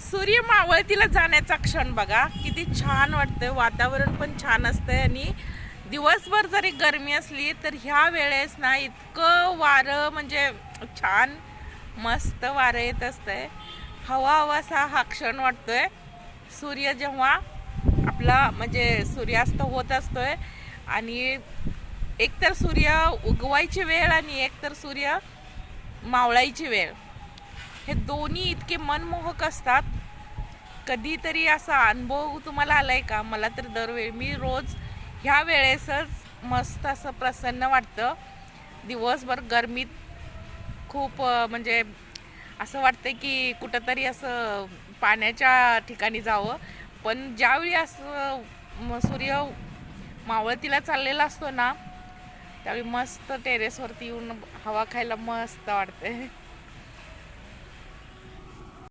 सूर्य मावळतीला जाण्याचा क्षण बघा किती छान वाटतंय. वातावरण पण छान असतंय आणि दिवसभर जरी गरमी असली तर ह्या वेळेस ना इतकं वारं म्हणजे छान मस्त वारं येत असतंय. हवा हवासा हा क्षण वाटतोय. सूर्य जेव्हा आपला म्हणजे सूर्यास्त होत असतोय आणि एकतर सूर्य उगवायची वेळ आणि एकतर सूर्य मावळायची वेळ, हे दोन्ही इतके मनमोहक असतात. कधीतरी असा अनुभव तुम्हाला आलाय का? मला तर दरवेळी मी रोज ह्या वेळेसच मस्त असं प्रसन्न वाटतं. दिवसभर गरमीत खूप म्हणजे असं वाटतं की कुठंतरी असं पाण्याच्या ठिकाणी जावं. पण ज्यावेळी असं सूर्य मावळतीला चाललेला असतो ना, त्यावेळी मस्त टेरेसवरती येऊन हवा खायला मस्त वाटते.